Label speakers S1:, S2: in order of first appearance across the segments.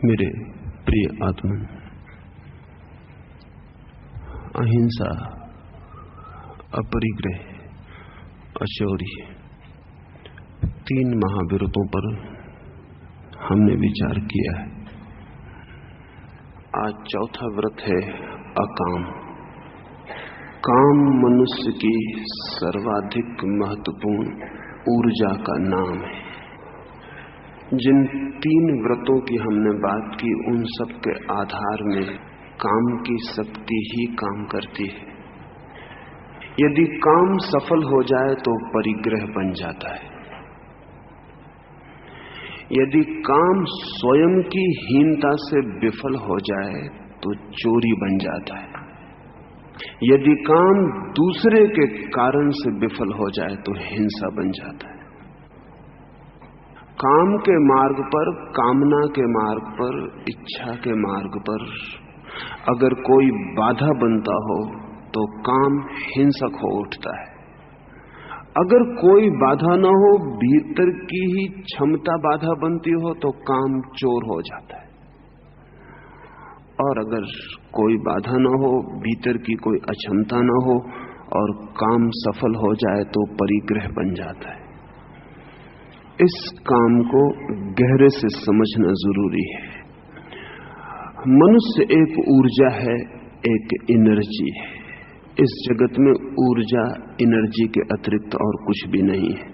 S1: मेरे प्रिय आत्मन, अहिंसा, अपरिग्रह, अचौरी, 3 महाव्रतों पर हमने विचार किया है। आज चौथा व्रत है अकाम। काम मनुष्य की सर्वाधिक महत्वपूर्ण ऊर्जा का नाम है। जिन 3 व्रतों की हमने बात की, उन सब के आधार में काम की शक्ति ही काम करती है। यदि काम सफल हो जाए तो परिग्रह बन जाता है। यदि काम स्वयं की हीनता से विफल हो जाए तो चोरी बन जाता है। यदि काम दूसरे के कारण से विफल हो जाए तो हिंसा बन जाता है। काम के मार्ग पर, कामना के मार्ग पर, इच्छा के मार्ग पर अगर कोई बाधा बनता हो तो काम हिंसक हो उठता है। अगर कोई बाधा न हो, भीतर की ही क्षमता बाधा बनती हो तो काम चोर हो जाता है। और अगर कोई बाधा न हो, भीतर की कोई अक्षमता न हो और काम सफल हो जाए तो परिग्रह बन जाता है। इस काम को गहरे से समझना जरूरी है। मनुष्य एक ऊर्जा है, एक एनर्जी है। इस जगत में ऊर्जा, एनर्जी के अतिरिक्त और कुछ भी नहीं है।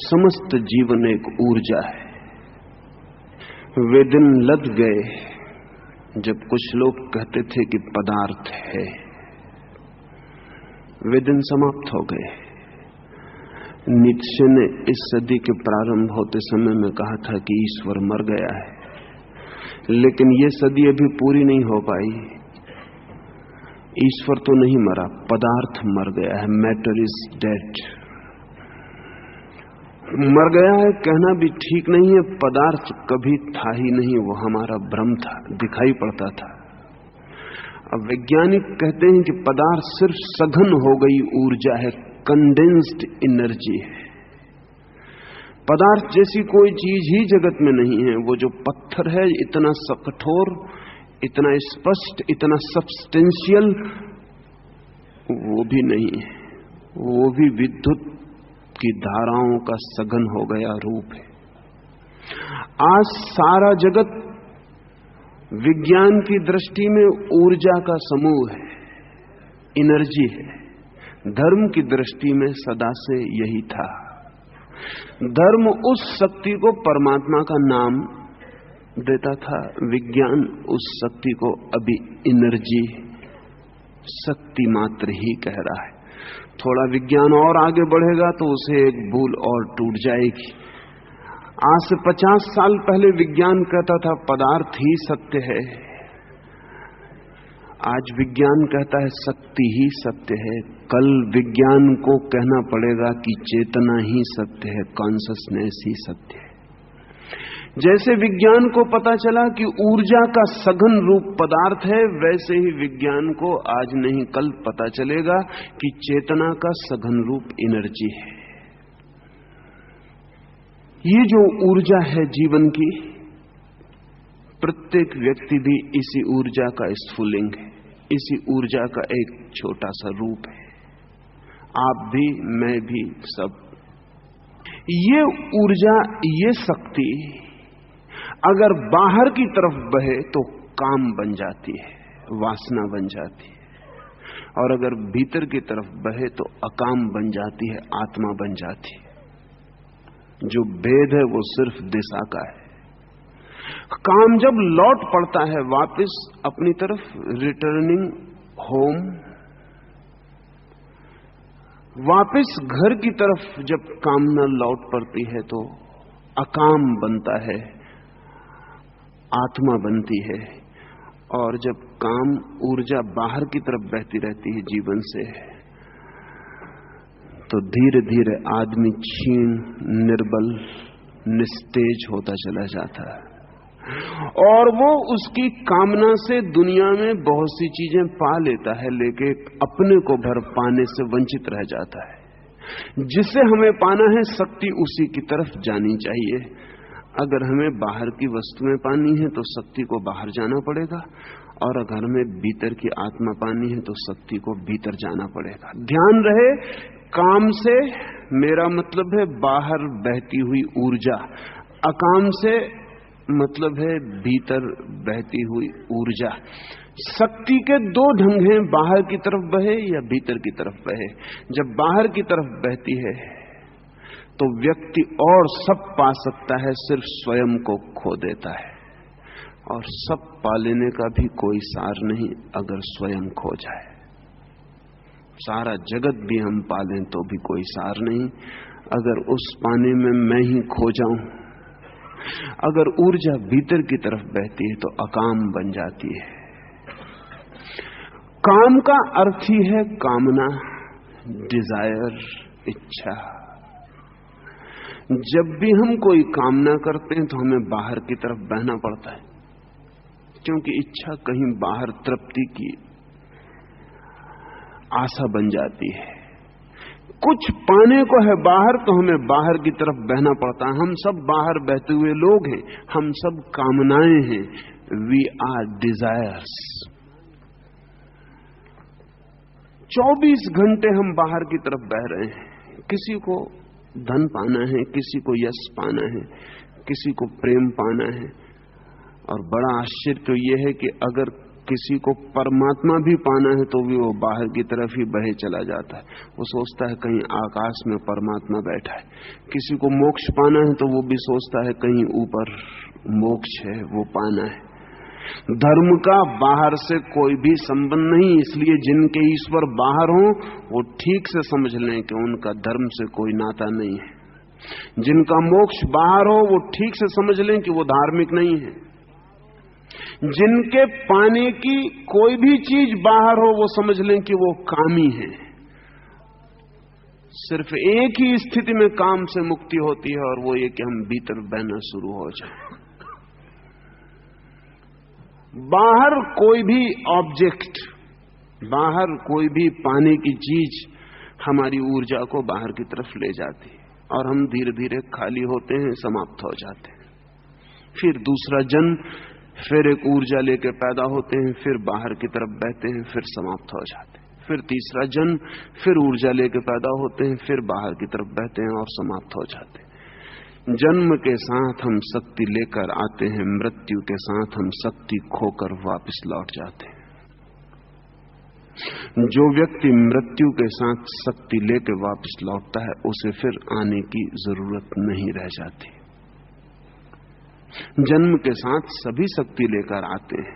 S1: समस्त जीवन एक ऊर्जा है। वे दिन लद गए जब कुछ लोग कहते थे कि पदार्थ है। वे दिन समाप्त हो गए। नीत्शे ने इस सदी के प्रारंभ होते समय में कहा था कि ईश्वर मर गया है, लेकिन ये सदी अभी पूरी नहीं हो पाई। ईश्वर तो नहीं मरा, पदार्थ मर गया है। Matter is dead. मर गया है कहना भी ठीक नहीं है। पदार्थ कभी था ही नहीं, वो हमारा भ्रम था, दिखाई पड़ता था। अब वैज्ञानिक कहते हैं कि पदार्थ सिर्फ सघन हो गई ऊर्जा है, कंडेंस्ड एनर्जी है। पदार्थ जैसी कोई चीज ही जगत में नहीं है। वो जो पत्थर है, इतना कठोर, इतना स्पष्ट, इतना सब्सटेंशियल, वो भी नहीं है। वो भी विद्युत की धाराओं का सघन हो गया रूप है। आज सारा जगत विज्ञान की दृष्टि में ऊर्जा का समूह है, एनर्जी है। धर्म की दृष्टि में सदा से यही था। धर्म उस शक्ति को परमात्मा का नाम देता था, विज्ञान उस शक्ति को अभी एनर्जी, शक्ति मात्र ही कह रहा है। थोड़ा विज्ञान और आगे बढ़ेगा तो उसे एक भूल और टूट जाएगी। आज से 50 साल पहले विज्ञान कहता था पदार्थ ही सत्य है। आज विज्ञान कहता है शक्ति ही सत्य है। कल विज्ञान को कहना पड़ेगा कि चेतना ही सत्य है, कॉन्शसनेस ही सत्य है। जैसे विज्ञान को पता चला कि ऊर्जा का सघन रूप पदार्थ है, वैसे ही विज्ञान को आज नहीं कल पता चलेगा कि चेतना का सघन रूप एनर्जी है। ये जो ऊर्जा है जीवन की, प्रत्येक व्यक्ति भी इसी ऊर्जा का स्फुलिंग है, इसी ऊर्जा का एक छोटा सा रूप है। आप भी, मैं भी, सब। ये ऊर्जा, ये शक्ति अगर बाहर की तरफ बहे तो काम बन जाती है, वासना बन जाती है। और अगर भीतर की तरफ बहे तो अकाम बन जाती है, आत्मा बन जाती है। जो भेद है वो सिर्फ दिशा का है। काम जब लौट पड़ता है वापस अपनी तरफ, रिटर्निंग होम, वापस घर की तरफ जब कामना लौट पड़ती है तो अकाम बनता है, आत्मा बनती है। और जब काम ऊर्जा बाहर की तरफ बहती रहती है जीवन से, तो धीरे धीरे आदमी क्षीण, निर्बल, निस्तेज होता चला जाता है। और वो उसकी कामना से दुनिया में बहुत सी चीजें पा लेता है, लेकिन अपने को भर पाने से वंचित रह जाता है। जिसे हमें पाना है, शक्ति उसी की तरफ जानी चाहिए। अगर हमें बाहर की वस्तुएं पानी है तो शक्ति को बाहर जाना पड़ेगा, और अगर हमें भीतर की आत्मा पानी है तो शक्ति को भीतर जाना पड़ेगा। ध्यान रहे, काम से मेरा मतलब है बाहर बहती हुई ऊर्जा, अकाम से मतलब है भीतर बहती हुई ऊर्जा। शक्ति के दो ढंग हैं, बाहर की तरफ बहे या भीतर की तरफ बहे। जब बाहर की तरफ बहती है तो व्यक्ति और सब पा सकता है, सिर्फ स्वयं को खो देता है, और सब पा लेने का भी कोई सार नहीं अगर स्वयं खो जाए। सारा जगत भी हम पा लें तो भी कोई सार नहीं अगर उस पाने में मैं ही खो जाऊं। अगर ऊर्जा भीतर की तरफ बहती है तो अकाम बन जाती है। काम का अर्थ ही है कामना, डिजायर, इच्छा। जब भी हम कोई कामना करते हैं तो हमें बाहर की तरफ बहना पड़ता है, क्योंकि इच्छा कहीं बाहर तृप्ति की आशा बन जाती है। कुछ पाने को है बाहर तो हमें बाहर की तरफ बहना पड़ता है। हम सब बाहर बहते हुए लोग हैं, हम सब कामनाएं हैं। We are desires. 24 घंटे हम बाहर की तरफ बह रहे हैं। किसी को धन पाना है, किसी को यश पाना है, किसी को प्रेम पाना है। और बड़ा आश्चर्य तो यह है कि अगर किसी को परमात्मा भी पाना है तो भी वो बाहर की तरफ ही बहे चला जाता है। वो सोचता है कहीं आकाश में परमात्मा बैठा है। किसी को मोक्ष पाना है तो वो भी सोचता है कहीं ऊपर मोक्ष है, वो पाना है। धर्म का बाहर से कोई भी संबंध नहीं, इसलिए जिनके ईश्वर बाहर हो वो ठीक से समझ लें कि उनका धर्म से कोई नाता नहीं है। जिनका मोक्ष बाहर हो वो ठीक से समझ लें कि वो धार्मिक नहीं है। जिनके पाने की कोई भी चीज बाहर हो वो समझ लें कि वो कामी है। सिर्फ एक ही स्थिति में काम से मुक्ति होती है, और वो ये कि हम भीतर बहना शुरू हो जाए। बाहर कोई भी ऑब्जेक्ट, बाहर कोई भी पाने की चीज हमारी ऊर्जा को बाहर की तरफ ले जाती है, और हम धीरे धीरे खाली होते हैं, समाप्त हो जाते हैं। फिर दूसरा जन्म, फिर एक ऊर्जा लेकर पैदा होते हैं, फिर बाहर की तरफ बहते हैं, फिर समाप्त हो जाते हैं। फिर तीसरा जन्म, फिर ऊर्जा लेकर पैदा होते हैं, फिर बाहर की तरफ बहते हैं और समाप्त हो जाते हैं। जन्म के साथ हम शक्ति लेकर आते हैं, मृत्यु के साथ हम शक्ति खोकर वापस लौट जाते हैं। जो व्यक्ति मृत्यु के साथ शक्ति लेकर वापस लौटता है उसे फिर आने की जरूरत नहीं रह जाती। जन्म के साथ सभी शक्ति लेकर आते हैं,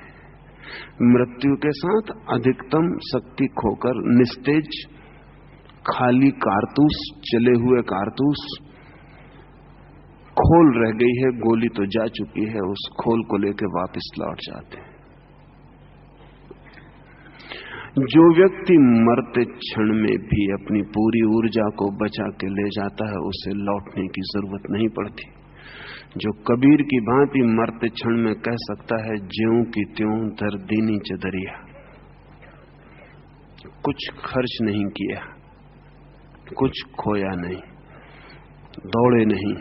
S1: मृत्यु के साथ अधिकतम शक्ति खोकर निस्तेज, खाली कारतूस, चले हुए कारतूस, खोल रह गई है, गोली तो जा चुकी है, उस खोल को लेकर वापस लौट जाते हैं। जो व्यक्ति मरते क्षण में भी अपनी पूरी ऊर्जा को बचा के ले जाता है उसे लौटने की जरूरत नहीं पड़ती। जो कबीर की भांति मरते क्षण में कह सकता है, ज्यों की त्यों धर दीनी चदरिया, कुछ खर्च नहीं किया, कुछ खोया नहीं, दौड़े नहीं,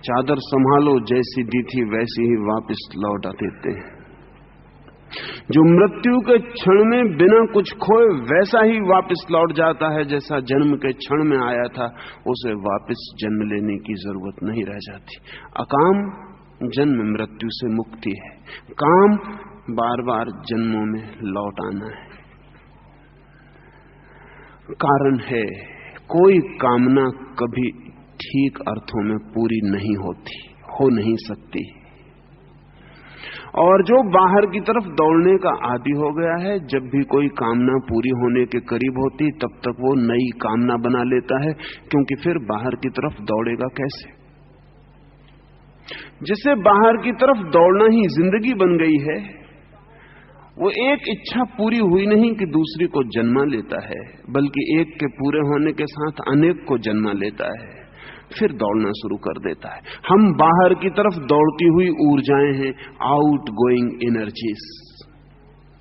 S1: चादर संभालो, जैसी दी थी वैसी ही वापस लौटा देते हैं। जो मृत्यु के क्षण में बिना कुछ खोए वैसा ही वापस लौट जाता है जैसा जन्म के क्षण में आया था, उसे वापस जन्म लेने की जरूरत नहीं रह जाती। अकाम जन्म मृत्यु से मुक्ति है, काम बार बार जन्मों में लौट आना है। कारण है, कोई कामना कभी ठीक अर्थों में पूरी नहीं होती, हो नहीं सकती। और जो बाहर की तरफ दौड़ने का आदी हो गया है, जब भी कोई कामना पूरी होने के करीब होती तब तक वो नई कामना बना लेता है, क्योंकि फिर बाहर की तरफ दौड़ेगा कैसे। जिसे बाहर की तरफ दौड़ना ही जिंदगी बन गई है, वो एक इच्छा पूरी हुई नहीं कि दूसरी को जन्मा लेता है, बल्कि एक के पूरे होने के साथ अनेक को जन्मा लेता है, फिर दौड़ना शुरू कर देता है। हम बाहर की तरफ दौड़ती हुई ऊर्जाएं हैं, आउट गोइंग एनर्जीज।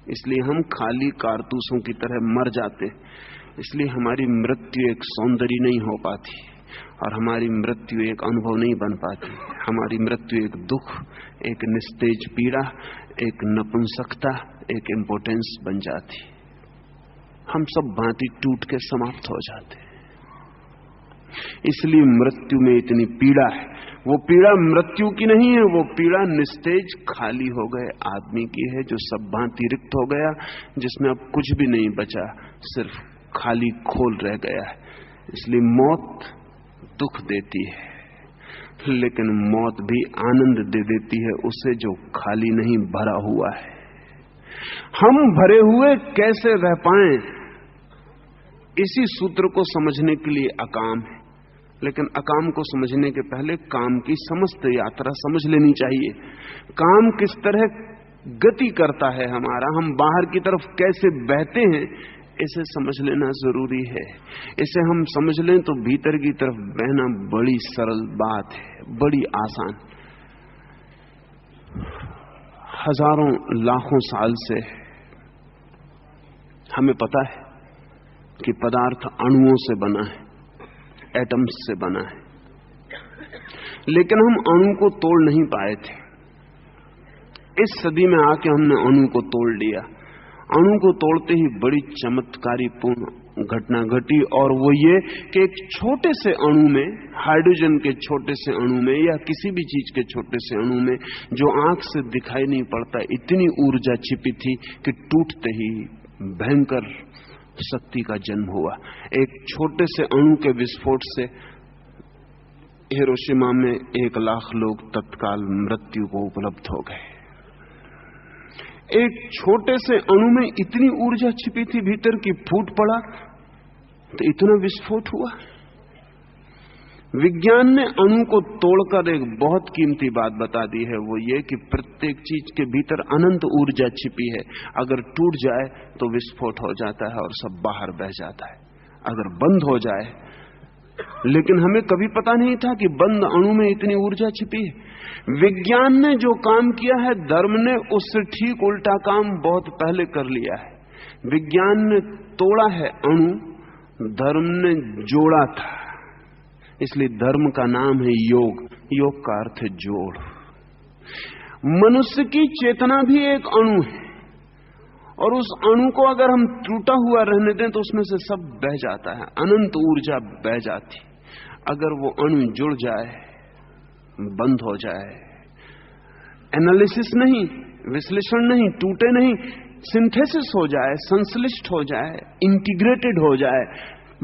S1: इसलिए हम खाली कारतूसों की तरह मर जाते हैं। इसलिए हमारी मृत्यु एक सौंदर्य नहीं हो पाती, और हमारी मृत्यु एक अनुभव नहीं बन पाती। हमारी मृत्यु एक दुख, एक निस्तेज पीड़ा, एक नपुंसकता, एक इम्पोर्टेंस बन जाती। हम सब भांति टूट के समाप्त हो जाते हैं। इसलिए मृत्यु में इतनी पीड़ा है। वो पीड़ा मृत्यु की नहीं है, वो पीड़ा निस्तेज खाली हो गए आदमी की है, जो सब भांति रिक्त हो गया, जिसमें अब कुछ भी नहीं बचा, सिर्फ खाली खोल रह गया है। इसलिए मौत दुख देती है, लेकिन मौत भी आनंद दे देती है उसे जो खाली नहीं भरा हुआ है। हम भरे हुए कैसे रह पाएं, इसी सूत्र को समझने के लिए अकाम है। लेकिन अकाम को समझने के पहले काम की समस्त यात्रा समझ लेनी चाहिए। काम किस तरह गति करता है हमारा, हम बाहर की तरफ कैसे बहते हैं, इसे समझ लेना जरूरी है। इसे हम समझ लें तो भीतर की तरफ बहना बड़ी सरल बात है, बड़ी आसान। हजारों लाखों साल से हमें पता है कि पदार्थ अणुओं से बना है, एटम्स से बना है, लेकिन हम अणु को तोड़ नहीं पाए थे। इस सदी में आके हमने अणु को तोड़ लिया। अणु को तोड़ते ही बड़ी चमत्कारीपूर्ण घटना घटी, और वो ये कि एक छोटे से अणु में, हाइड्रोजन के छोटे से अणु में या किसी भी चीज के छोटे से अणु में, जो आंख से दिखाई नहीं पड़ता, इतनी ऊर्जा छिपी थी कि टूटते ही भयंकर शक्ति का जन्म हुआ। एक छोटे से अणु के विस्फोट से हिरोशिमा में 1 लाख लोग तत्काल मृत्यु को उपलब्ध हो गए। एक छोटे से अणु में इतनी ऊर्जा छिपी थी भीतर की फूट पड़ा तो इतना विस्फोट हुआ। विज्ञान ने अणु को तोड़कर एक बहुत कीमती बात बता दी है, वो ये कि प्रत्येक चीज के भीतर अनंत ऊर्जा छिपी है। अगर टूट जाए तो विस्फोट हो जाता है और सब बाहर बह जाता है, अगर बंद हो जाए। लेकिन हमें कभी पता नहीं था कि बंद अणु में इतनी ऊर्जा छिपी है। विज्ञान ने जो काम किया है, धर्म ने उससे ठीक उल्टा काम बहुत पहले कर लिया है। विज्ञान ने तोड़ा है अणु, धर्म ने जोड़ा था। इसलिए धर्म का नाम है योग। योग का अर्थ है जोड़। मनुष्य की चेतना भी एक अणु है, और उस अणु को अगर हम टूटा हुआ रहने दें तो उसमें से सब बह जाता है, अनंत ऊर्जा बह जाती। अगर वो अणु जुड़ जाए, बंद हो जाए, एनालिसिस नहीं, विश्लेषण नहीं, टूटे नहीं, सिंथेसिस हो जाए, संश्लिष्ट हो जाए, इंटीग्रेटेड हो जाए,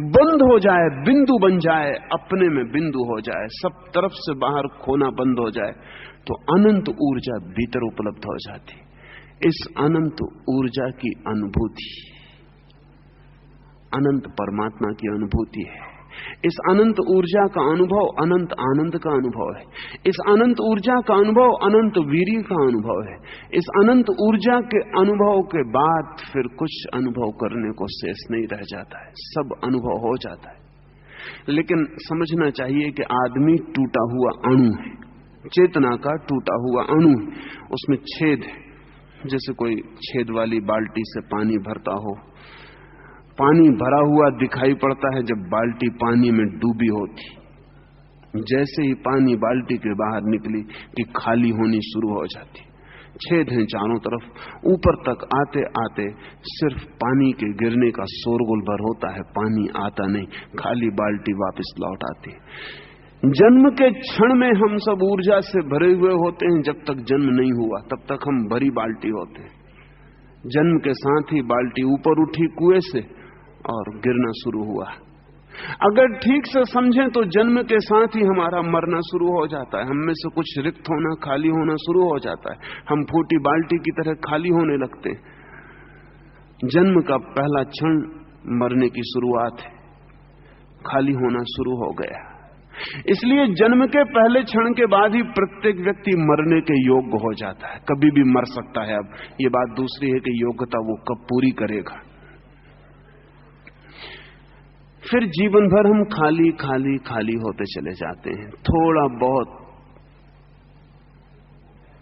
S1: बंद हो जाए, बिंदु बन जाए, अपने में बिंदु हो जाए, सब तरफ से बाहर खोना बंद हो जाए, तो अनंत ऊर्जा भीतर उपलब्ध हो जाती। इस अनंत ऊर्जा की अनुभूति अनंत परमात्मा की अनुभूति है। इस अनंत ऊर्जा का अनुभव अनंत आनंद का अनुभव है। इस अनंत ऊर्जा का अनुभव अनंत वीर्य का अनुभव है। इस अनंत ऊर्जा के अनुभव के बाद फिर कुछ अनुभव करने को शेष नहीं रह जाता है, सब अनुभव हो जाता है। लेकिन समझना चाहिए कि आदमी टूटा हुआ अणु है, चेतना का टूटा हुआ अणु है। उसमें छेद है, जैसे कोई छेद वाली बाल्टी से पानी भरता हो। पानी भरा हुआ दिखाई पड़ता है जब बाल्टी पानी में डूबी होती। जैसे ही पानी बाल्टी के बाहर निकली कि खाली होनी शुरू हो जाती। छेद हैं चारों तरफ, ऊपर तक आते आते सिर्फ पानी के गिरने का शोरगुल भर होता है, पानी आता नहीं, खाली बाल्टी वापस लौट आती। जन्म के क्षण में हम सब ऊर्जा से भरे हुए होते हैं। जब तक जन्म नहीं हुआ तब तक हम भरी बाल्टी होते हैं। जन्म के साथ ही बाल्टी ऊपर उठी कुएं से और गिरना शुरू हुआ। अगर ठीक से समझें तो जन्म के साथ ही हमारा मरना शुरू हो जाता है। हम में से कुछ रिक्त होना, खाली होना शुरू हो जाता है। हम फूटी बाल्टी की तरह खाली होने लगते हैं। जन्म का पहला क्षण मरने की शुरुआत है, खाली होना शुरू हो गया। इसलिए जन्म के पहले क्षण के बाद ही प्रत्येक व्यक्ति मरने के योग्य हो जाता है। कभी भी मर सकता है। अब ये बात दूसरी है कि योग्यता वो कब पूरी करेगा। फिर जीवन भर हम खाली खाली खाली होते चले जाते हैं। थोड़ा बहुत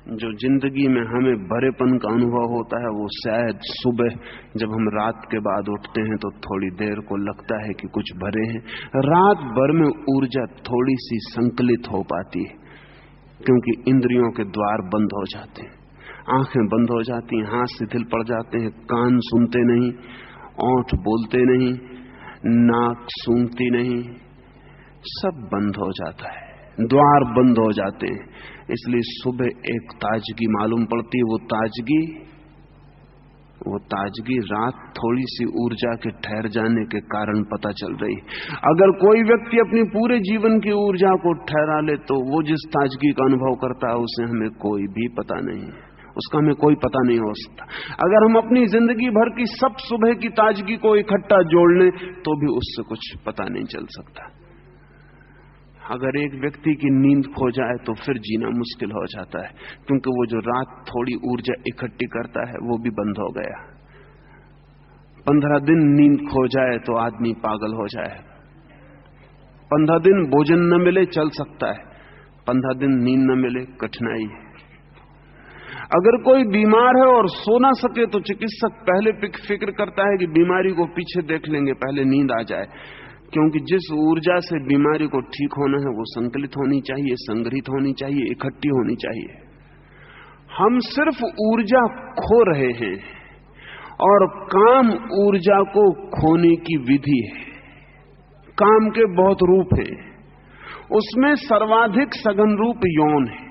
S1: जो जिंदगी में हमें भरेपन का अनुभव होता है वो शायद सुबह जब हम रात के बाद उठते हैं तो थोड़ी देर को लगता है कि कुछ भरे हैं। रात भर में ऊर्जा थोड़ी सी संकलित हो पाती है, क्योंकि इंद्रियों के द्वार बंद हो जाते हैं, आंखें बंद हो जाती हैं, हाथ शिथिल पड़ जाते हैं, कान सुनते नहीं, ओंठ बोलते नहीं, नाक सूंघती नहीं, सब बंद हो जाता है, द्वार बंद हो जाते हैं। इसलिए सुबह एक ताजगी मालूम पड़ती है। वो ताजगी रात थोड़ी सी ऊर्जा के ठहर जाने के कारण पता चल रही। अगर कोई व्यक्ति अपनी पूरे जीवन की ऊर्जा को ठहरा ले तो वो जिस ताजगी का अनुभव करता है उसे हमें कोई भी पता नहीं, उसका हमें कोई पता नहीं हो सकता। अगर हम अपनी जिंदगी भर की सब सुबह की ताजगी को इकट्ठा जोड़ लें तो भी उससे कुछ पता नहीं चल सकता। अगर एक व्यक्ति की नींद खो जाए तो फिर जीना मुश्किल हो जाता है, क्योंकि वो जो रात थोड़ी ऊर्जा इकट्ठी करता है वो भी बंद हो गया। 15 दिन नींद खो जाए तो आदमी पागल हो जाए। 15 दिन भोजन न मिले चल सकता है, 15 दिन नींद न मिले कठिनाई है। अगर कोई बीमार है और सो ना सके तो चिकित्सक पहले फिक्र करता है कि बीमारी को पीछे देख लेंगे, पहले नींद आ जाए, क्योंकि जिस ऊर्जा से बीमारी को ठीक होना है वो संकलित होनी चाहिए, संग्रहित होनी चाहिए, इकट्ठी होनी चाहिए। हम सिर्फ ऊर्जा खो रहे हैं और काम ऊर्जा को खोने की विधि है। काम के बहुत रूप हैं, उसमें सर्वाधिक सघन रूप यौन है।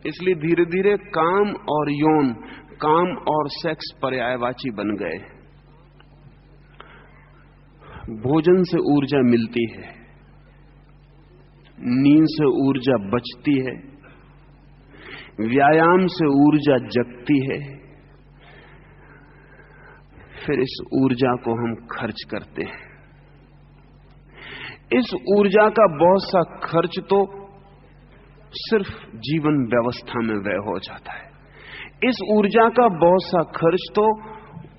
S1: इसलिए धीरे धीरे काम और यौन, काम और सेक्स पर्यायवाची बन गए। भोजन से ऊर्जा मिलती है, नींद से ऊर्जा बचती है, व्यायाम से ऊर्जा जगती है, फिर इस ऊर्जा को हम खर्च करते हैं। इस ऊर्जा का बहुत सा खर्च तो सिर्फ जीवन व्यवस्था में व्यय हो जाता है। इस ऊर्जा का बहुत सा खर्च तो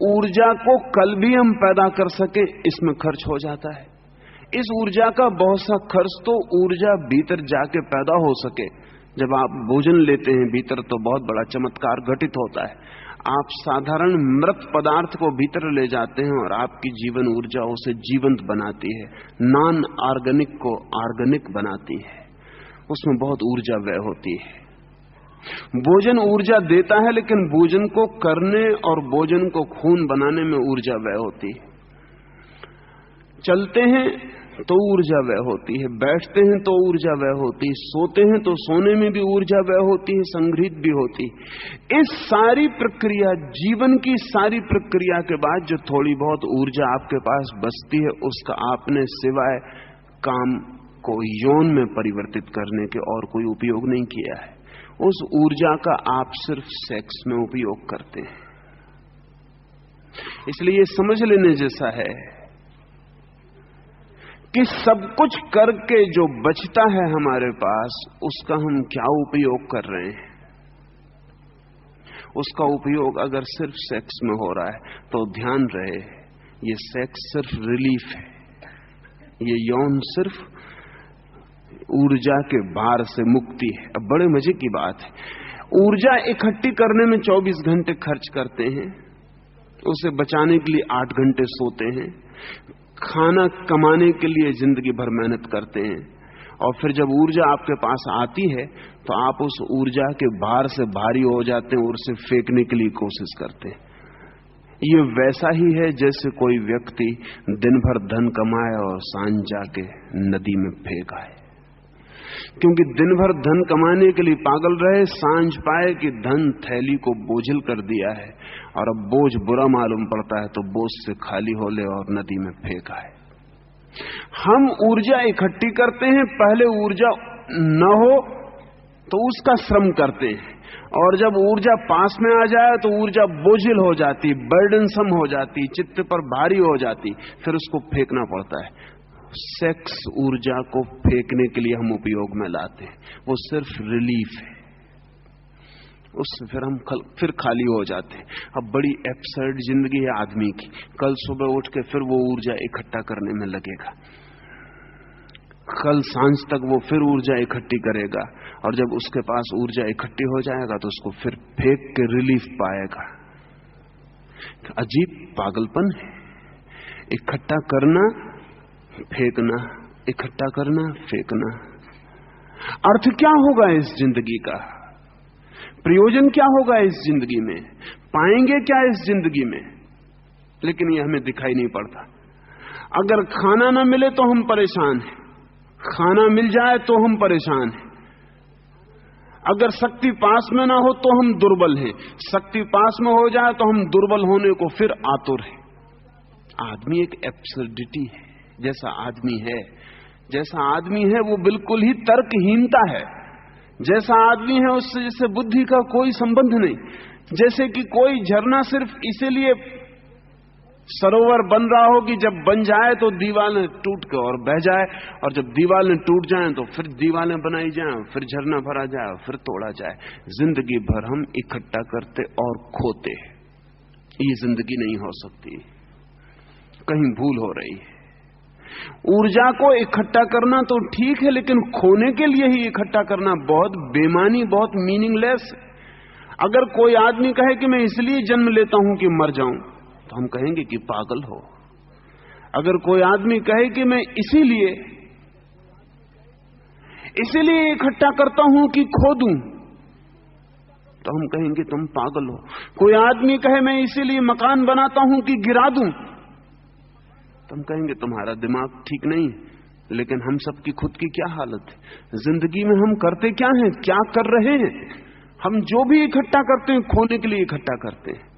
S1: ऊर्जा को कल भी हम पैदा कर सके इसमें खर्च हो जाता है। इस ऊर्जा का बहुत सा खर्च तो ऊर्जा भीतर जाके पैदा हो सके। जब आप भोजन लेते हैं भीतर तो बहुत बड़ा चमत्कार घटित होता है। आप साधारण मृत पदार्थ को भीतर ले जाते हैं और आपकी जीवन ऊर्जा उसे जीवंत बनाती है, नॉन ऑर्गेनिक को ऑर्गेनिक बनाती है, उसमें बहुत ऊर्जा व्यय होती है। भोजन ऊर्जा देता है, लेकिन भोजन को करने और भोजन को खून बनाने में ऊर्जा व्यय होती है। चलते हैं तो ऊर्जा व्यय होती है, बैठते हैं तो ऊर्जा व्यय होती है, सोते हैं तो सोने में भी ऊर्जा व्यय होती है, संग्रहित भी होती है। इस सारी प्रक्रिया, जीवन की सारी प्रक्रिया के बाद जो थोड़ी बहुत ऊर्जा आपके पास बचती है उसका आपने सिवाय काम को यौन में परिवर्तित करने के और कोई उपयोग नहीं किया है। उस ऊर्जा का आप सिर्फ सेक्स में उपयोग करते हैं। इसलिए ये समझ लेने जैसा है कि सब कुछ करके जो बचता है हमारे पास उसका हम क्या उपयोग कर रहे हैं। उसका उपयोग अगर सिर्फ सेक्स में हो रहा है तो ध्यान रहे ये सेक्स सिर्फ रिलीफ है, ये यौन सिर्फ ऊर्जा के भार से मुक्ति है। अब बड़े मजे की बात है, ऊर्जा इकट्ठी करने में 24 घंटे खर्च करते हैं, उसे बचाने के लिए 8 घंटे सोते हैं, खाना कमाने के लिए जिंदगी भर मेहनत करते हैं, और फिर जब ऊर्जा आपके पास आती है तो आप उस ऊर्जा के भार से भारी हो जाते हैं और उसे फेंकने के लिए कोशिश करते हैं। ये वैसा ही है जैसे कोई व्यक्ति दिन भर धन कमाए और सांझ जाके नदी में फेंक आए, क्योंकि दिन भर धन कमाने के लिए पागल रहे, सांझ पाए कि धन थैली को बोझिल कर दिया है और अब बोझ बुरा मालूम पड़ता है तो बोझ से खाली हो ले और नदी में फेंका है। हम ऊर्जा इकट्ठी करते हैं, पहले ऊर्जा न हो तो उसका श्रम करते हैं, और जब ऊर्जा पास में आ जाए तो ऊर्जा बोझिल हो जाती, बर्डनसम हो जाती, चित्त पर भारी हो जाती, फिर उसको फेंकना पड़ता है। सेक्स ऊर्जा को फेंकने के लिए हम उपयोग में लाते हैं, वो सिर्फ रिलीफ है, उससे फिर हम फिर खाली हो जाते हैं। अब बड़ी एब्सर्ड जिंदगी है आदमी की, कल सुबह उठ के फिर वो ऊर्जा इकट्ठा करने में लगेगा। कल सांझ तक वो फिर ऊर्जा इकट्ठी करेगा, और जब उसके पास ऊर्जा इकट्ठी हो जाएगा तो उसको फिर फेंक के रिलीफ पाएगा। अजीब पागलपन है, इकट्ठा करना फेंकना, इकट्ठा करना फेंकना। अर्थ क्या होगा इस जिंदगी का? प्रयोजन क्या होगा इस जिंदगी में? पाएंगे क्या इस जिंदगी में? लेकिन ये हमें दिखाई नहीं पड़ता। अगर खाना ना मिले तो हम परेशान हैं, खाना मिल जाए तो हम परेशान हैं। अगर शक्ति पास में ना हो तो हम दुर्बल हैं, शक्ति पास में हो जाए तो हम दुर्बल होने को फिर आतुर हैं। आदमी एक एब्सर्डिटी है। जैसा आदमी है वो बिल्कुल ही तर्कहीनता है। जैसा आदमी है उससे जैसे बुद्धि का कोई संबंध नहीं। जैसे कि कोई झरना सिर्फ इसीलिए सरोवर बन रहा हो कि जब बन जाए तो दीवारें टूट के और बह जाए, और जब दीवारें टूट जाएं तो फिर दीवारें बनाई जाएं, फिर झरना भरा जाए, फिर तोड़ा जाए। जिंदगी भर हम इकट्ठा करते और खोते। ये जिंदगी नहीं हो सकती, कहीं भूल हो रही है। ऊर्जा को इकट्ठा करना तो ठीक है, लेकिन खोने के लिए ही इकट्ठा करना बहुत बेमानी, बहुत मीनिंगलेस है। अगर कोई आदमी कहे कि मैं इसलिए जन्म लेता हूं कि मर जाऊं, तो हम कहेंगे कि पागल हो। अगर कोई आदमी कहे कि मैं इसीलिए इकट्ठा करता हूं कि खो दूं, तो हम कहेंगे तुम पागल हो। कोई आदमी कहे मैं इसीलिए मकान बनाता हूं कि गिरा दूं, तो हम कहेंगे तुम्हारा दिमाग ठीक नहीं। लेकिन हम सबकी खुद की क्या हालत है? जिंदगी में हम करते क्या हैं, क्या कर रहे हैं? हम जो भी इकट्ठा करते हैं खोने के लिए इकट्ठा करते हैं।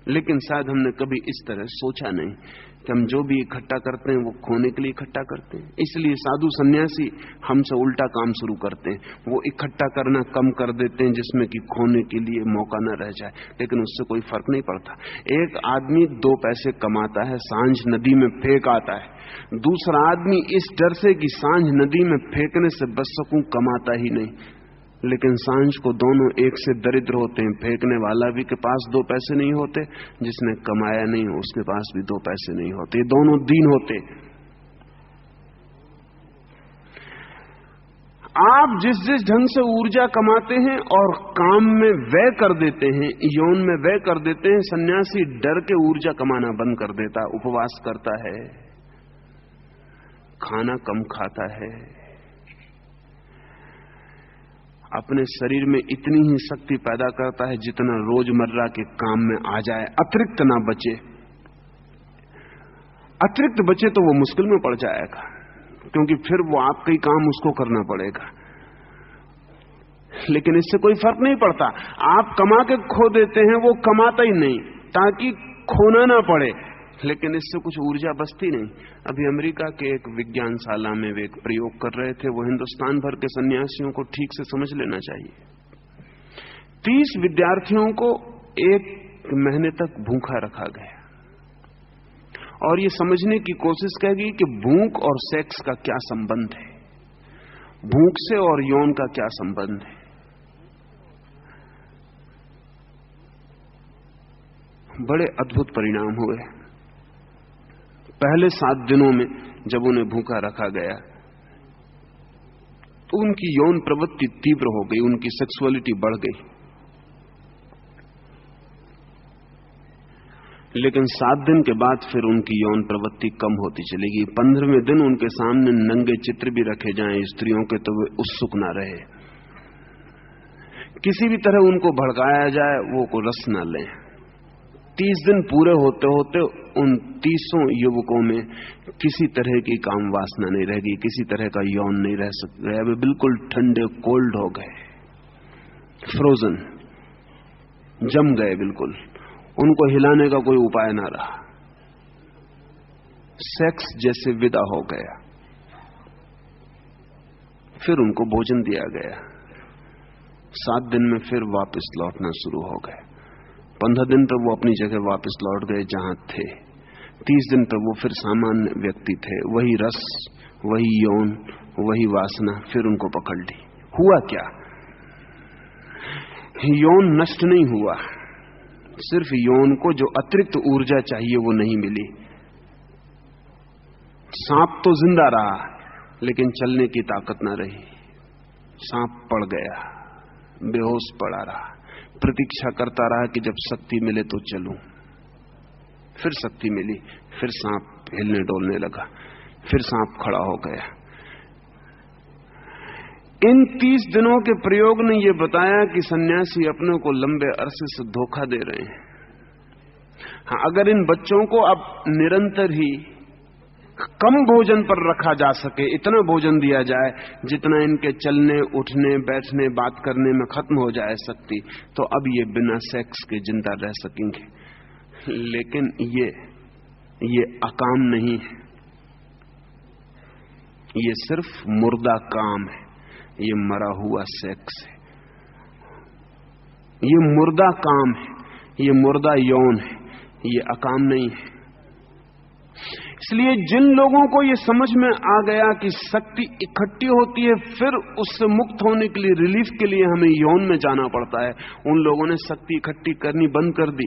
S1: लेकिन शायद हमने कभी इस तरह सोचा नहीं कि हम जो भी इकट्ठा करते हैं वो खोने के लिए इकट्ठा करते हैं। इसलिए साधु सन्यासी हमसे उल्टा काम शुरू करते हैं, वो इकट्ठा करना कम कर देते हैं जिसमें कि खोने के लिए मौका न रह जाए। लेकिन उससे कोई फर्क नहीं पड़ता। एक आदमी 2 पैसे कमाता है, सांझ नदी में फेंक आता है। दूसरा आदमी इस डर से कि सांझ नदी में फेंकने से बच सकूं कमाता ही नहीं। लेकिन सांझ को दोनों एक से दरिद्र होते हैं। फेंकने वाला भी के पास 2 पैसे नहीं होते, जिसने कमाया नहीं हो उसके पास भी 2 पैसे नहीं होते। ये दोनों दीन होते। आप जिस जिस ढंग से ऊर्जा कमाते हैं और काम में व्यय कर देते हैं, यौन में व्यय कर देते हैं, सन्यासी डर के ऊर्जा कमाना बंद कर देता, उपवास करता है, खाना कम खाता है, अपने शरीर में इतनी ही शक्ति पैदा करता है जितना रोजमर्रा के काम में आ जाए, अतिरिक्त ना बचे। अतिरिक्त बचे तो वो मुश्किल में पड़ जाएगा, क्योंकि फिर वो आपका ही काम उसको करना पड़ेगा। लेकिन इससे कोई फर्क नहीं पड़ता। आप कमा के खो देते हैं, वो कमाता ही नहीं ताकि खोना ना पड़े, लेकिन इससे कुछ ऊर्जा बचती नहीं। अभी अमेरिका के एक विज्ञानशाला में वे एक प्रयोग कर रहे थे, वो हिंदुस्तान भर के सन्यासियों को ठीक से समझ लेना चाहिए। 30 विद्यार्थियों को 1 महीने तक भूखा रखा गया और ये समझने की कोशिश की गई कि भूख और सेक्स का क्या संबंध है, भूख से और यौन का क्या संबंध है। बड़े अद्भुत परिणाम हुए। पहले 7 दिनों में जब उन्हें भूखा रखा गया तो उनकी यौन प्रवृत्ति तीव्र हो गई, उनकी सेक्सुअलिटी बढ़ गई। लेकिन 7 दिन के बाद फिर उनकी यौन प्रवृत्ति कम होती चली गई। 15वें दिन उनके सामने नंगे चित्र भी रखे जाएं स्त्रियों के तो वे उत्सुक ना रहे। किसी भी तरह उनको भड़काया जाए वो को रस न लें। 30 दिन पूरे होते होते उन 30 युवकों में किसी तरह की काम वासना नहीं रह गई, किसी तरह का यौन नहीं रह सकता। वे बिल्कुल ठंडे, कोल्ड हो गए, फ्रोजन, जम गए बिल्कुल। उनको हिलाने का कोई उपाय ना रहा, सेक्स जैसे विदा हो गया। फिर उनको भोजन दिया गया। 7 दिन में फिर वापस लौटना शुरू हो गए। 15 दिन तक वो अपनी जगह वापस लौट गए जहां थे। 30 दिन तक वो फिर सामान्य व्यक्ति थे, वही रस, वही यौन, वही वासना फिर उनको पकड़ ली। हुआ क्या? यौन नष्ट नहीं हुआ, सिर्फ यौन को जो अतिरिक्त ऊर्जा चाहिए वो नहीं मिली। सांप तो जिंदा रहा, लेकिन चलने की ताकत न रही। सांप पड़ गया, बेहोश पड़ा रहा, प्रतीक्षा करता रहा कि जब शक्ति मिले तो चलूं। फिर शक्ति मिली, फिर सांप हिलने डोलने लगा, फिर सांप खड़ा हो गया। इन 30 दिनों के प्रयोग ने यह बताया कि सन्यासी अपने को लंबे अरसे से धोखा दे रहे हैं। हाँ, अगर इन बच्चों को अब निरंतर ही कम भोजन पर रखा जा सके, इतना भोजन दिया जाए जितना इनके चलने, उठने, बैठने, बात करने में खत्म हो जाए शक्ति, तो अब ये बिना सेक्स के जिंदा रह सकेंगे। लेकिन ये अकाम नहीं है, ये सिर्फ मुर्दा काम है, ये मरा हुआ सेक्स है, ये मुर्दा काम है, ये मुर्दा यौन है, ये अकाम नहीं है। इसलिए जिन लोगों को ये समझ में आ गया कि शक्ति इकट्ठी होती है, फिर उससे मुक्त होने के लिए, रिलीफ के लिए हमें यौन में जाना पड़ता है, उन लोगों ने शक्ति इकट्ठी करनी बंद कर दी।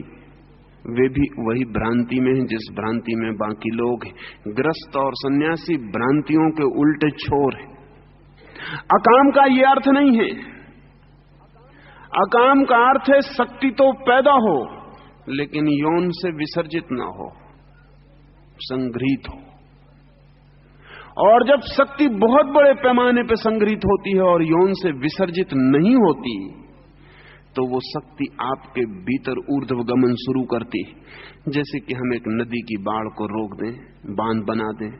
S1: वे भी वही भ्रांति में हैं जिस भ्रांति में बाकी लोग हैं। ग्रस्त और सन्यासी भ्रांतियों के उल्टे छोर हैं। अकाम का ये अर्थ नहीं है। अकाम का अर्थ है शक्ति तो पैदा हो, लेकिन यौन से विसर्जित ना हो, संग्रहित हो। और जब शक्ति बहुत बड़े पैमाने पर संग्रहित होती है और यौन से विसर्जित नहीं होती, तो वो शक्ति आपके भीतर ऊर्ध्वगमन शुरू करती है। जैसे कि हम एक नदी की बाढ़ को रोक दें, बांध बना दें,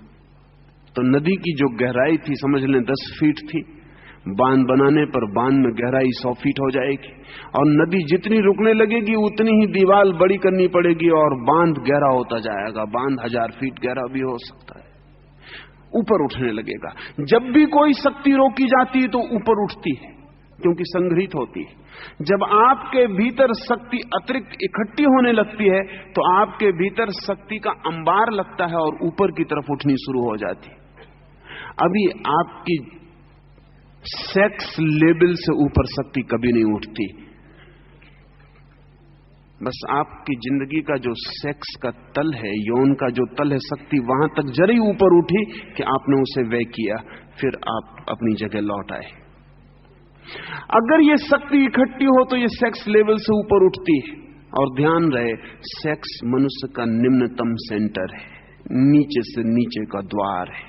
S1: तो नदी की जो गहराई थी, समझ लें 10 फीट थी, बांध बनाने पर बांध में गहराई 100 फीट हो जाएगी, और नदी जितनी रुकने लगेगी उतनी ही दीवार बड़ी करनी पड़ेगी और बांध गहरा होता जाएगा। बांध 1000 फीट गहरा भी हो सकता है, ऊपर उठने लगेगा। जब भी कोई शक्ति रोकी जाती है तो ऊपर उठती है, क्योंकि संग्रहित होती है। जब आपके भीतर शक्ति अतिरिक्त इकट्ठी होने लगती है, तो आपके भीतर शक्ति का अंबार लगता है और ऊपर की तरफ उठनी शुरू हो जाती है। अभी आपकी सेक्स लेवल से ऊपर शक्ति कभी नहीं उठती। बस आपकी जिंदगी का जो सेक्स का तल है, यौन का जो तल है, शक्ति वहां तक जरी ऊपर उठी कि आपने उसे व्यय किया, फिर आप अपनी जगह लौट आए। अगर ये शक्ति इकट्ठी हो तो ये सेक्स लेवल से ऊपर उठती है। और ध्यान रहे, सेक्स मनुष्य का निम्नतम सेंटर है, नीचे से नीचे का द्वार है,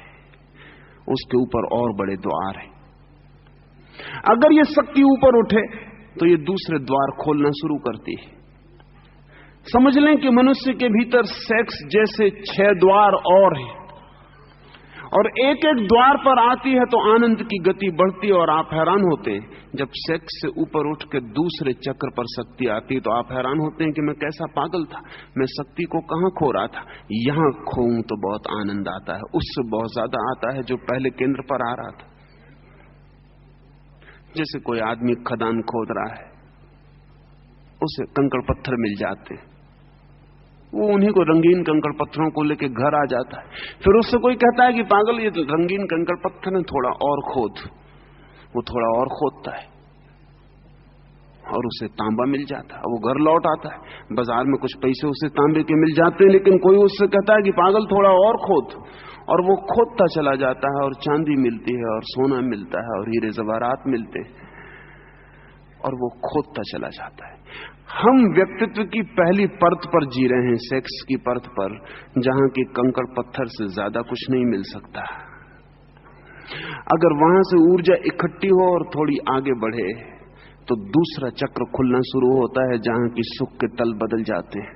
S1: उसके ऊपर और बड़े द्वार है। अगर ये शक्ति ऊपर उठे तो ये दूसरे द्वार खोलना शुरू करती है। समझ लें कि मनुष्य के भीतर सेक्स जैसे 6 द्वार और हैं, और एक एक द्वार पर आती है तो आनंद की गति बढ़ती है और आप हैरान होते हैं। जब सेक्स से ऊपर उठ के दूसरे चक्र पर शक्ति आती है तो आप हैरान होते हैं कि मैं कैसा पागल था, मैं शक्ति को कहां खो रहा था। यहां खोऊं तो बहुत आनंद आता है, उससे बहुत ज्यादा आता है जो पहले केंद्र पर आ रहा था। जैसे कोई आदमी खदान खोद रहा है, उसे कंकड़ पत्थर मिल जाते हैं, वो उन्हीं को रंगीन कंकड़ पत्थरों को लेके घर आ जाता है। फिर उससे कोई कहता है कि पागल, ये तो रंगीन कंकड़ पत्थर है, थोड़ा और खोद। वो थोड़ा और खोदता है और उसे तांबा मिल जाता है। वो घर लौट आता है, बाजार में कुछ पैसे उसे तांबे के मिल जाते हैं, लेकिन कोई उससे कहता है कि पागल थोड़ा और खोद, और वो खोदता चला जाता है और चांदी मिलती है और सोना मिलता है और हीरे जवाहरात मिलते हैं, और वो खोदता चला जाता है। हम व्यक्तित्व की पहली परत पर जी रहे हैं, सेक्स की परत पर, जहां की कंकड़ पत्थर से ज्यादा कुछ नहीं मिल सकता। अगर वहां से ऊर्जा इकट्ठी हो और थोड़ी आगे बढ़े तो दूसरा चक्र खुलना शुरू होता है, जहां की सुख के तल बदल जाते हैं।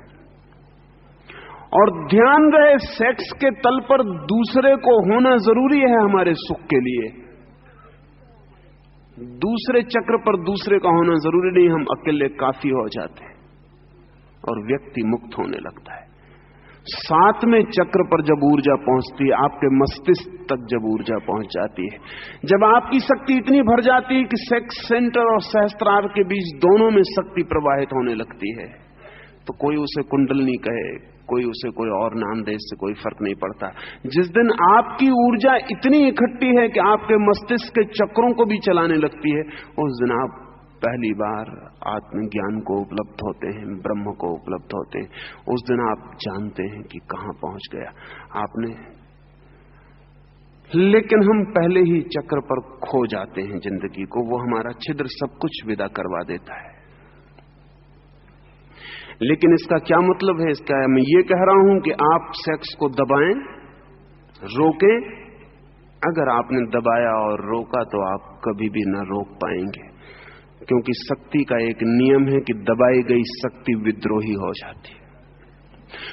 S1: और ध्यान रहे, सेक्स के तल पर दूसरे को होना जरूरी है हमारे सुख के लिए। दूसरे चक्र पर दूसरे का होना जरूरी नहीं, हम अकेले काफी हो जाते हैं और व्यक्ति मुक्त होने लगता है। 7वें चक्र पर जब ऊर्जा पहुंचती है, आपके मस्तिष्क तक जब ऊर्जा पहुंच जाती है, जब आपकी शक्ति इतनी भर जाती है कि सेक्स सेंटर और सहस्त्रार के बीच दोनों में शक्ति प्रवाहित होने लगती है, तो कोई उसे कुंडलनी कहे, कोई उसे कोई और नाम दे, इससे कोई फर्क नहीं पड़ता। जिस दिन आपकी ऊर्जा इतनी इकट्ठी है कि आपके मस्तिष्क के चक्रों को भी चलाने लगती है, उस दिन आप पहली बार आत्मज्ञान को उपलब्ध होते हैं, ब्रह्म को उपलब्ध होते हैं। उस दिन आप जानते हैं कि कहां पहुंच गया। लेकिन हम पहले ही चक्र पर खो जाते हैं जिंदगी को। वो हमारा छिद्र सब कुछ विदा करवा देता है। लेकिन इसका क्या मतलब है? इसका मैं ये कह रहा हूं कि आप सेक्स को दबाएं, रोकें। अगर आपने दबाया और रोका तो आप कभी भी ना रोक पाएंगे, क्योंकि शक्ति का एक नियम है कि दबाई गई शक्ति विद्रोही हो जाती है।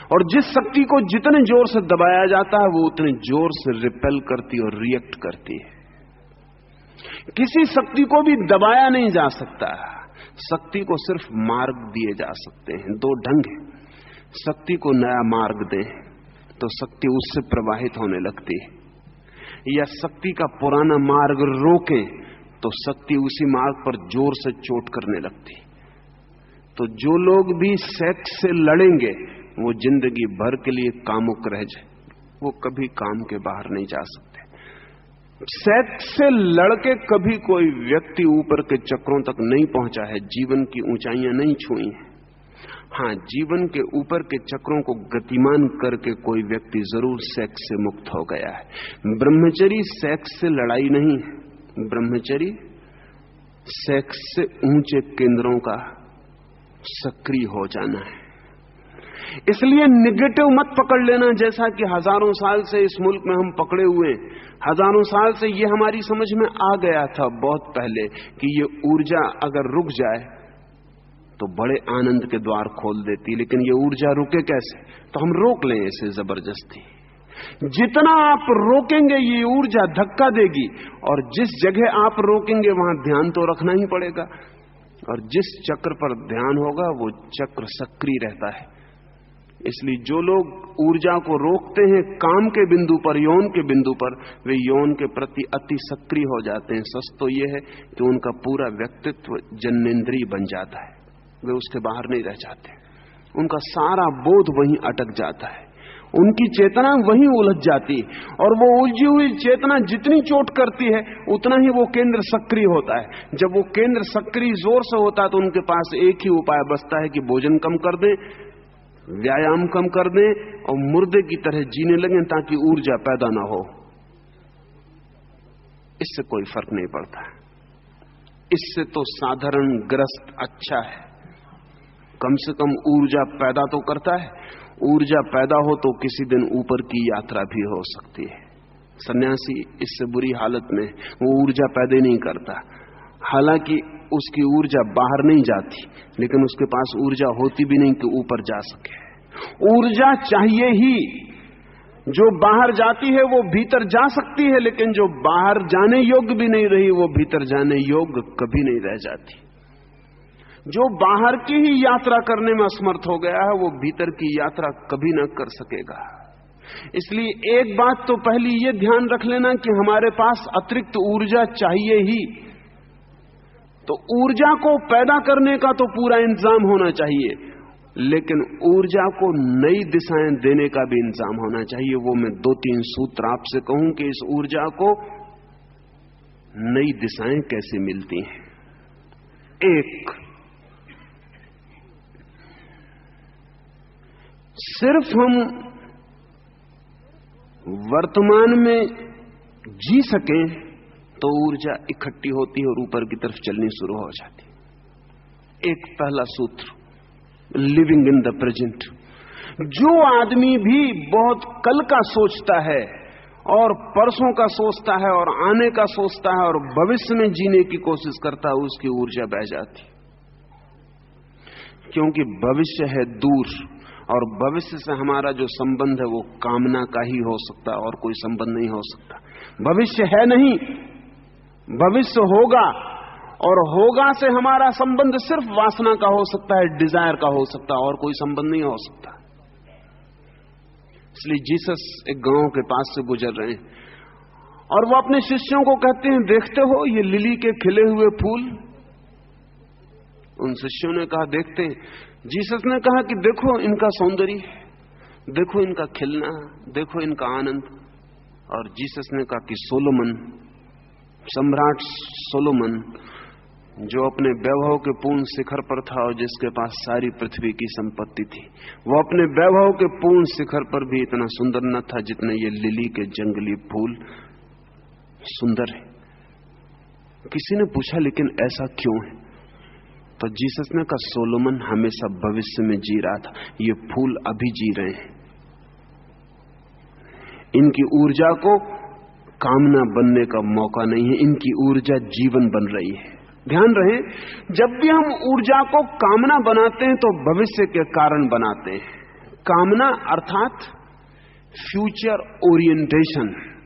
S1: और जिस शक्ति को जितने जोर से दबाया जाता है वो उतने जोर से रिपेल करती और रिएक्ट करती है। किसी शक्ति को भी दबाया नहीं जा सकता। शक्ति को सिर्फ मार्ग दिए जा सकते हैं। दो ढंग है। शक्ति को नया मार्ग दें तो शक्ति उससे प्रवाहित होने लगती है, या शक्ति का पुराना मार्ग रोकें तो शक्ति उसी मार्ग पर जोर से चोट करने लगती। तो जो लोग भी सेक्स से लड़ेंगे वो जिंदगी भर के लिए कामुक रह जाए, वो कभी काम के बाहर नहीं जा सकते। सेक्स से लड़के कभी कोई व्यक्ति ऊपर के चक्रों तक नहीं पहुंचा है, जीवन की ऊंचाइयां नहीं छुई हैं। हां, जीवन के ऊपर के चक्रों को गतिमान करके कोई व्यक्ति जरूर सेक्स से मुक्त हो गया है। ब्रह्मचर्य सेक्स से लड़ाई नहीं है। ब्रह्मचर्य सेक्स से ऊंचे केंद्रों का सक्रिय हो जाना है। इसलिए निगेटिव मत पकड़ लेना, जैसा कि हजारों साल से इस मुल्क में हम पकड़े हुए। हजारों साल से ये हमारी समझ में आ गया था बहुत पहले कि ये ऊर्जा अगर रुक जाए तो बड़े आनंद के द्वार खोल देती। लेकिन ये ऊर्जा रुके कैसे? तो हम रोक लें इसे जबरदस्ती। जितना आप रोकेंगे ये ऊर्जा धक्का देगी, और जिस जगह आप रोकेंगे वहां ध्यान तो रखना ही पड़ेगा। और जिस चक्र पर ध्यान होगा वो चक्र सक्रिय रहता है। इसलिए जो लोग ऊर्जा को रोकते हैं काम के बिंदु पर, यौन के बिंदु पर, वे यौन के प्रति अति सक्रिय हो जाते हैं। सच तो यह है कि उनका पूरा व्यक्तित्व जन्नेंद्रिय बन जाता है, वे उसके बाहर नहीं रह जाते। उनका सारा बोध वहीं अटक जाता है, उनकी चेतना वहीं उलझ जाती है। और वो उलझी हुई चेतना जितनी चोट करती है उतना ही वो केंद्र सक्रिय होता है। जब वो केंद्र सक्रिय जोर से होता है तो उनके पास एक ही उपाय बचता है कि भोजन कम कर दें, व्यायाम कम कर दें और मुर्दे की तरह जीने लगें ताकि ऊर्जा पैदा ना हो। इससे कोई फर्क नहीं पड़ता। इससे तो साधारण ग्रस्त अच्छा है, कम से कम ऊर्जा पैदा तो करता है। ऊर्जा पैदा हो तो किसी दिन ऊपर की यात्रा भी हो सकती है। सन्यासी इससे बुरी हालत में वो ऊर्जा पैदा नहीं करता। हालांकि उसकी ऊर्जा बाहर नहीं जाती, लेकिन उसके पास ऊर्जा होती भी नहीं कि ऊपर जा सके। ऊर्जा चाहिए ही। जो बाहर जाती है वो भीतर जा सकती है, लेकिन जो बाहर जाने योग्य भी नहीं रही वो भीतर जाने योग्य कभी नहीं रह जाती। जो बाहर की ही यात्रा करने में असमर्थ हो गया है वो भीतर की यात्रा कभी न कर सकेगा। इसलिए एक बात तो पहली ये ध्यान रख लेना कि हमारे पास अतिरिक्त ऊर्जा चाहिए ही। तो ऊर्जा को पैदा करने का तो पूरा इंतजाम होना चाहिए, लेकिन ऊर्जा को नई दिशाएं देने का भी इंतजाम होना चाहिए। वो मैं 2-3 सूत्र आपसे कहूं कि इस ऊर्जा को नई दिशाएं कैसे मिलती हैं। एक, सिर्फ हम वर्तमान में जी सकें तो ऊर्जा इकट्ठी होती है और ऊपर की तरफ चलनी शुरू हो जाती है। एक पहला सूत्र, लिविंग इन द प्रेजेंट। जो आदमी भी बहुत कल का सोचता है और परसों का सोचता है और आने का सोचता है और भविष्य में जीने की कोशिश करता है, उसकी ऊर्जा बह जाती, क्योंकि भविष्य है दूर और भविष्य से हमारा जो संबंध है वो कामना का ही हो सकता है और कोई संबंध नहीं हो सकता। भविष्य है नहीं, भविष्य होगा, और होगा से हमारा संबंध सिर्फ वासना का हो सकता है, डिजायर का हो सकता है, और कोई संबंध नहीं हो सकता। इसलिए जीसस एक गांव के पास से गुजर रहे हैं और वो अपने शिष्यों को कहते हैं, देखते हो ये लिली के खिले हुए फूल? उन शिष्यों ने कहा देखते हैं। जीसस ने कहा कि देखो इनका सौंदर्य, देखो इनका खिलना, देखो इनका आनंद। और जीसस ने कहा कि सोलोमन, सम्राट सोलोमन, जो अपने वैभव के पूर्ण शिखर पर था और जिसके पास सारी पृथ्वी की संपत्ति थी, वो अपने वैभव के पूर्ण शिखर पर भी इतना सुंदर न था जितने ये लिली के जंगली फूल सुंदर है। किसी ने पूछा लेकिन ऐसा क्यों है? तो जीसस ने कहा सोलोमन हमेशा भविष्य में जी रहा था, ये फूल अभी जी रहे हैं। इनकी ऊर्जा को कामना बनने का मौका नहीं है, इनकी ऊर्जा जीवन बन रही है। ध्यान रहे, जब भी हम ऊर्जा को कामना बनाते हैं तो भविष्य के कारण बनाते हैं। कामना अर्थात फ्यूचर ओरिएंटेशन।